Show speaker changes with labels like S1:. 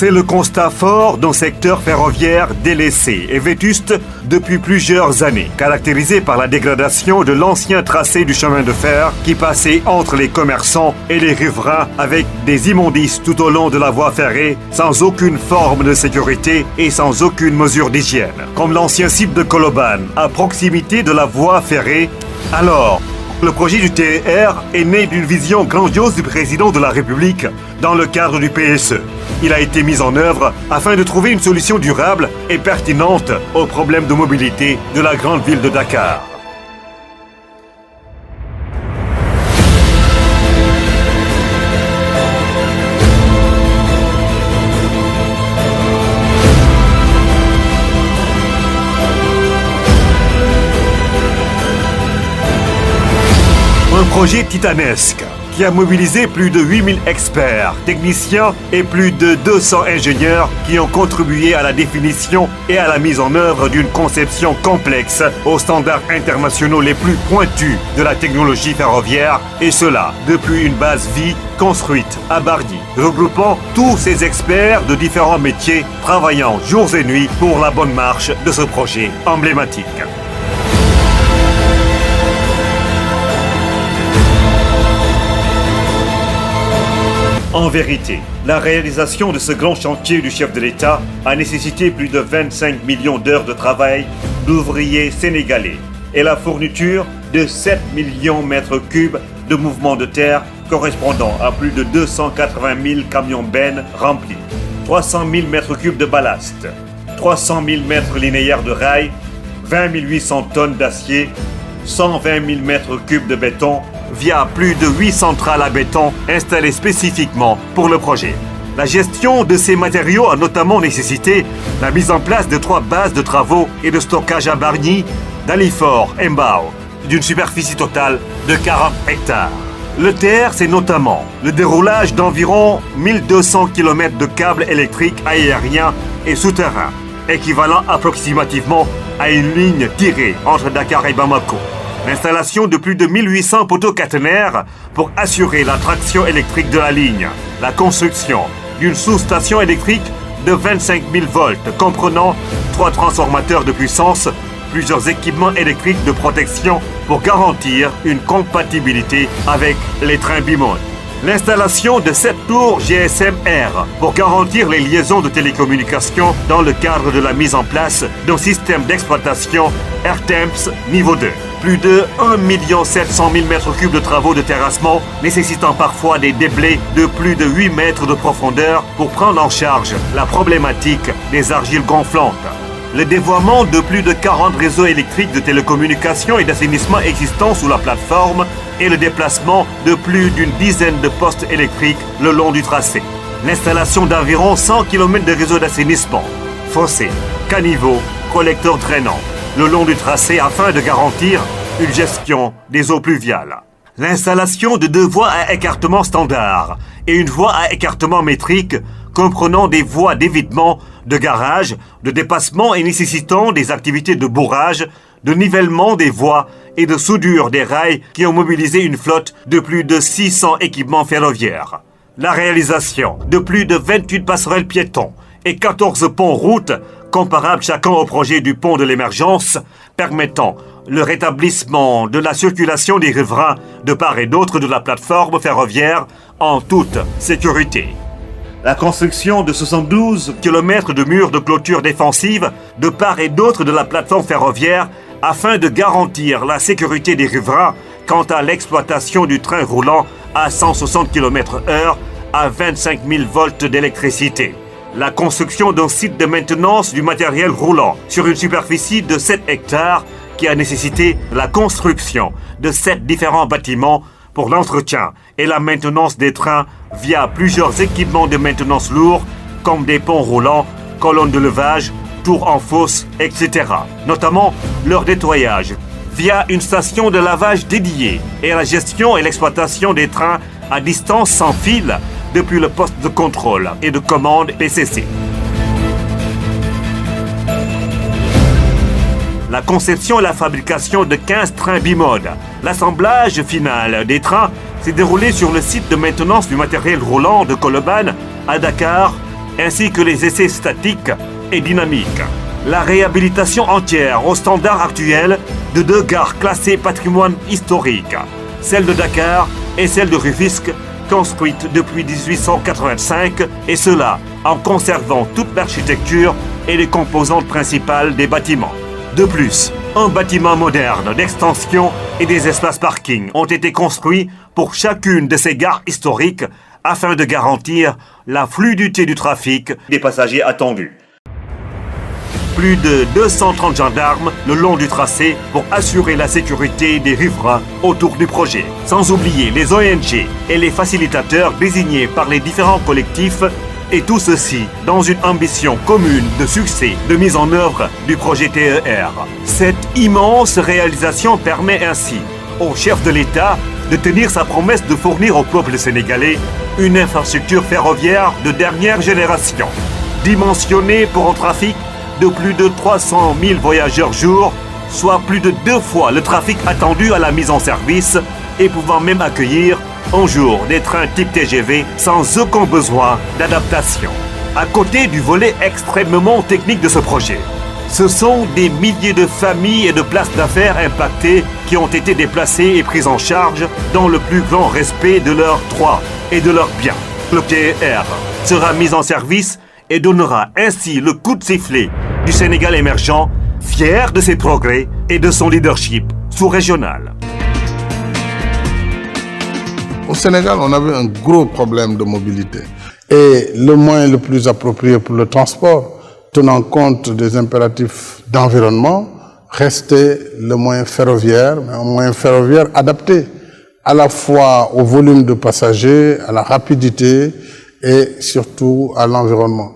S1: C'est le constat fort d'un secteur ferroviaire délaissé et vétuste depuis plusieurs années, caractérisé par la dégradation de l'ancien tracé du chemin de fer qui passait entre les commerçants et les riverains avec des immondices tout au long de la voie ferrée, sans aucune forme de sécurité et sans aucune mesure d'hygiène. Comme l'ancien site de Colobane, à proximité de la voie ferrée, alors le projet du TER est né d'une vision grandiose du président de la République dans le cadre du PSE. Il a été mis en œuvre afin de trouver une solution durable et pertinente aux problèmes de mobilité de la grande ville de Dakar. Un projet titanesque qui a mobilisé plus de 8000 experts, techniciens et plus de 200 ingénieurs qui ont contribué à la définition et à la mise en œuvre d'une conception complexe aux standards internationaux les plus pointus de la technologie ferroviaire, et cela depuis une base vie construite à Bargny, regroupant tous ces experts de différents métiers travaillant jours et nuits pour la bonne marche de ce projet emblématique. En vérité, la réalisation de ce grand chantier du chef de l'État a nécessité plus de 25 millions d'heures de travail d'ouvriers sénégalais et la fourniture de 7 millions mètres cubes de mouvements de terre correspondant à plus de 280 000 camions bennes remplis, 300 000 mètres cubes de ballast, 300 000 mètres linéaires de rails, 20 800 tonnes d'acier, 120 000 mètres cubes de béton, via plus de 8 centrales à béton installées spécifiquement pour le projet. La gestion de ces matériaux a notamment nécessité la mise en place de 3 bases de travaux et de stockage à Bargny, Dalifort et Mbao, d'une superficie totale de 40 hectares. Le TER, c'est notamment le déroulage d'environ 1200 km de câbles électriques aériens et souterrains, équivalent approximativement à une ligne tirée entre Dakar et Bamako. L'installation de plus de 1800 poteaux caténaires pour assurer la traction électrique de la ligne. La construction d'une sous-station électrique de 25 000 volts comprenant 3 transformateurs de puissance, plusieurs équipements électriques de protection pour garantir une compatibilité avec les trains bimode. L'installation de 7 tours GSM-R pour garantir les liaisons de télécommunications dans le cadre de la mise en place d'un système d'exploitation AirTemps niveau 2. Plus de 1 700 000 m3 de travaux de terrassement nécessitant parfois des déblais de plus de 8 mètres de profondeur pour prendre en charge la problématique des argiles gonflantes. Le dévoiement de plus de 40 réseaux électriques de télécommunications et d'assainissement existants sous la plateforme et le déplacement de plus d'une dizaine de postes électriques le long du tracé. L'installation d'environ 100 km de réseaux d'assainissement, fossés, caniveaux, collecteurs drainants, le long du tracé afin de garantir une gestion des eaux pluviales. L'installation de 2 voies à écartement standard et une voie à écartement métrique comprenant des voies d'évitement, de garage, de dépassement et nécessitant des activités de bourrage, de nivellement des voies et de soudure des rails qui ont mobilisé une flotte de plus de 600 équipements ferroviaires. La réalisation de plus de 28 passerelles piétons et 14 ponts-routes comparables chacun au projet du pont de l'émergence, permettant le rétablissement de la circulation des riverains de part et d'autre de la plateforme ferroviaire en toute sécurité. La construction de 72 km de murs de clôture défensive de part et d'autre de la plateforme ferroviaire afin de garantir la sécurité des riverains quant à l'exploitation du train roulant à 160 km/h à 25 000 volts d'électricité. La construction d'un site de maintenance du matériel roulant sur une superficie de 7 hectares qui a nécessité la construction de 7 différents bâtiments pour l'entretien et la maintenance des trains via plusieurs équipements de maintenance lourds comme des ponts roulants, colonnes de levage, tours en fosse, etc. Notamment leur nettoyage via une station de lavage dédiée et la gestion et l'exploitation des trains à distance sans fil depuis le poste de contrôle et de commande PCC. La conception et la fabrication de 15 trains bimode. L'assemblage final des trains s'est déroulé sur le site de maintenance du matériel roulant de Colobane à Dakar ainsi que les essais statiques et dynamiques. La réhabilitation entière aux standards actuels de 2 gares classées patrimoine historique, celle de Dakar et celle de Rufisque, construites depuis 1885, et cela en conservant toute l'architecture et les composantes principales des bâtiments. De plus, un bâtiment moderne d'extension et des espaces parking ont été construits pour chacune de ces gares historiques afin de garantir la fluidité du trafic des passagers attendus. Plus de 230 gendarmes le long du tracé pour assurer la sécurité des riverains autour du projet. Sans oublier les ONG et les facilitateurs désignés par les différents collectifs, et tout ceci dans une ambition commune de succès de mise en œuvre du projet TER. Cette immense réalisation permet ainsi au chef de l'État de tenir sa promesse de fournir au peuple sénégalais une infrastructure ferroviaire de dernière génération, dimensionnée pour un trafic de plus de 300 000 voyageurs jour, soit plus de 2 fois le trafic attendu à la mise en service et pouvant même accueillir un jour des trains type TGV sans aucun besoin d'adaptation. À côté du volet extrêmement technique de ce projet, ce sont des milliers de familles et de places d'affaires impactées qui ont été déplacées et prises en charge dans le plus grand respect de leurs droits et de leurs biens. Le TER sera mis en service et donnera ainsi le coup de sifflet du Sénégal émergent, fier de ses progrès et de son leadership sous-régional.
S2: Au Sénégal, on avait un gros problème de mobilité. Et le moyen le plus approprié pour le transport, tenant compte des impératifs d'environnement, restait le moyen ferroviaire, mais un moyen ferroviaire adapté à la fois au volume de passagers, à la rapidité et surtout à l'environnement.